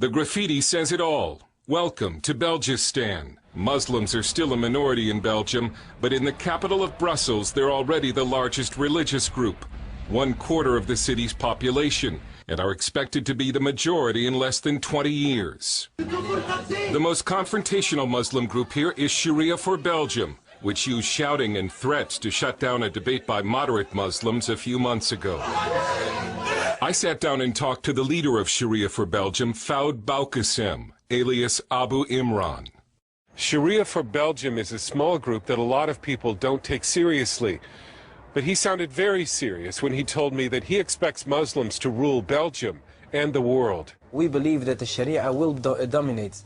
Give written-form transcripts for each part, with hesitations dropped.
The graffiti says it all. Welcome to Belgistan. Muslims are still a minority in Belgium, but in the capital of Brussels, they're already the largest religious group, 1/4 of the city's population, and are expected to be the majority in less than 20 years. The most confrontational Muslim group here is Sharia for Belgium, which used shouting and threats to shut down a debate by moderate Muslims a few months ago. I sat down and talked to the leader of Sharia for Belgium, Fouad Boukassem, alias Abu Imran. Sharia for Belgium is a small group that a lot of people don't take seriously. But he sounded very serious when he told me that he expects Muslims to rule Belgium and the world. We believe that the Sharia will dominate.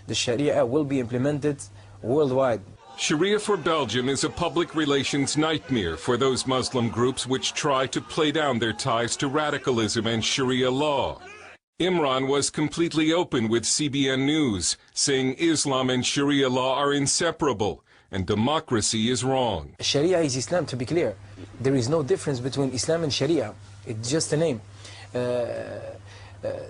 The Sharia will be implemented worldwide. Sharia for Belgium is a public relations nightmare for those Muslim groups which try to play down their ties to radicalism and Sharia law. Imran was completely open with CBN News, saying Islam and Sharia law are inseparable and democracy is wrong. Sharia is Islam, to be clear. There is no difference between Islam and Sharia. It's just a name.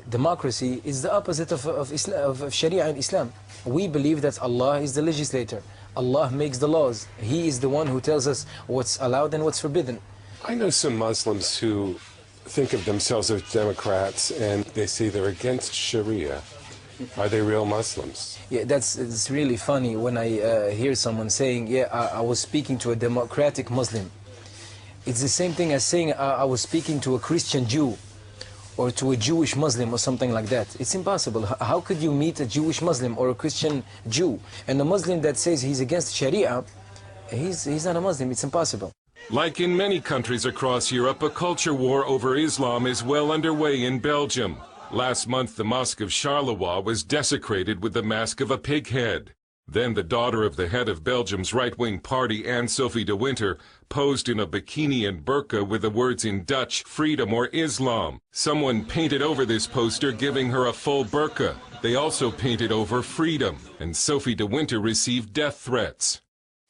Democracy is the opposite of Sharia and Islam. We believe that Allah is the legislator. Allah makes the laws. He is the one who tells us what's allowed and what's forbidden. I know some Muslims who think of themselves as Democrats and they say they're against Sharia. Are they real Muslims? Yeah, it's really funny when I hear someone saying, yeah, I was speaking to a democratic Muslim. It's the same thing as saying I was speaking to a Christian Jew or to a Jewish Muslim or something like that. It's impossible. How could you meet a Jewish Muslim or a Christian Jew? And a Muslim that says he's against Sharia, he's not a Muslim. It's impossible. Like in many countries across Europe, a culture war over Islam is well underway in Belgium. Last month, the Mosque of Charleroi was desecrated with the mask of a pig head. Then the daughter of the head of Belgium's right-wing party, Anne-Sophie de Winter, posed in a bikini and burqa with the words in Dutch, freedom or Islam. Someone painted over this poster, giving her a full burqa. They also painted over freedom, and Sophie de Winter received death threats.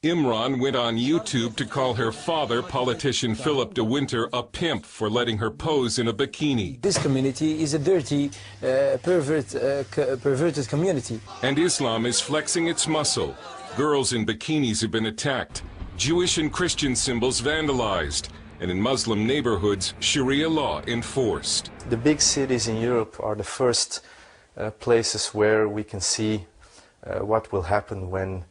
Imran went on YouTube to call her father, politician Philip de Winter, a pimp for letting her pose in a bikini. This community is a dirty, perverted community. And Islam is flexing its muscle. Girls in bikinis have been attacked, Jewish and Christian symbols vandalized, and in Muslim neighborhoods, Sharia law enforced. The big cities in Europe are the first places where we can see what will happen when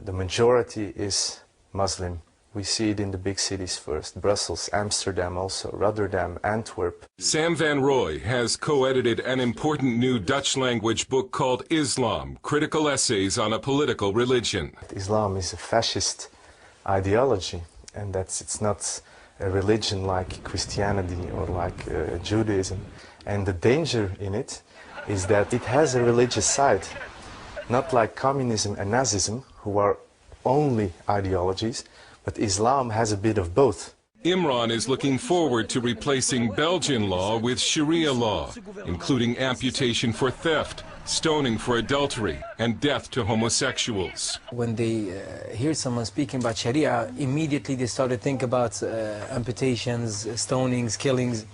the majority is Muslim. We see it in the big cities first, Brussels, Amsterdam also, Rotterdam, Antwerp. Sam van Rooij has co-edited an important new Dutch-language book called Islam, Critical Essays on a Political Religion. Islam is a fascist ideology, and it's not a religion like Christianity or like Judaism. And the danger in it is that it has a religious side. Not like communism and Nazism, who are only ideologies, but Islam has a bit of both. Imran is looking forward to replacing Belgian law with Sharia law, including amputation for theft, stoning for adultery, and death to homosexuals. When they hear someone speaking about Sharia, immediately they start to think about amputations, stonings, killings.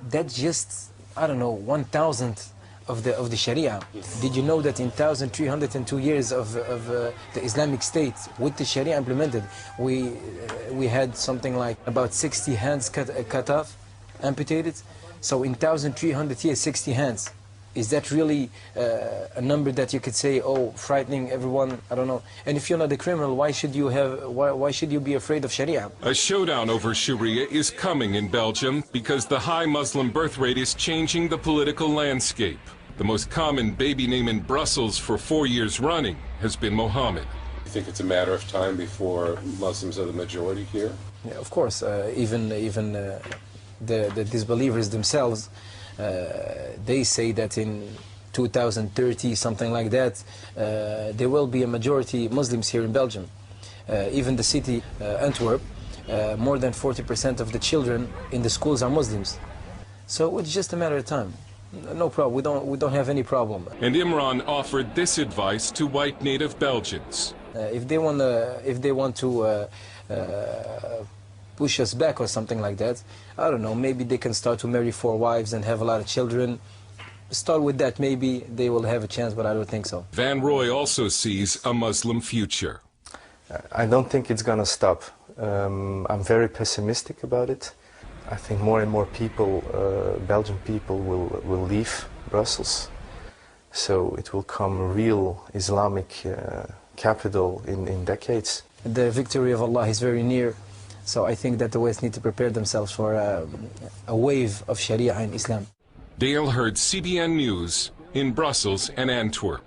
That's just, I don't know, 1,000th of the Sharia. Did you know that in 1,302 years of the Islamic State, with the Sharia implemented, we had something like about 60 hands cut off, amputated? So in 1,300 years, 60 hands. Is that really a number that you could say, oh, frightening everyone? I don't know. And if you're not a criminal, why should you be afraid of Sharia? A showdown over Sharia is coming in Belgium because the high Muslim birth rate is changing the political landscape. The most common baby name in Brussels for 4 years running has been Mohammed. You think it's a matter of time before Muslims are the majority here? Yeah, of course. Even the disbelievers themselves, they say that in 2030, something like that, there will be a majority Muslims here in Belgium. Even the city, Antwerp, more than 40% of the children in the schools are Muslims. So it's just a matter of time. No problem. We don't have any problem. And Imran offered this advice to white native Belgians. If they want to push us back or something like that, I don't know, maybe they can start to marry 4 wives and have a lot of children. start with that. Maybe they will have a chance, but I don't think so. Van Roy also sees a Muslim future. I don't think it's going to stop. I'm very pessimistic about it. I think more and more people, Belgian people, will leave Brussels. So it will come a real Islamic capital in decades. The victory of Allah is very near. So I think that the West need to prepare themselves for a wave of Sharia in Islam. Dale heard CBN News in Brussels and Antwerp.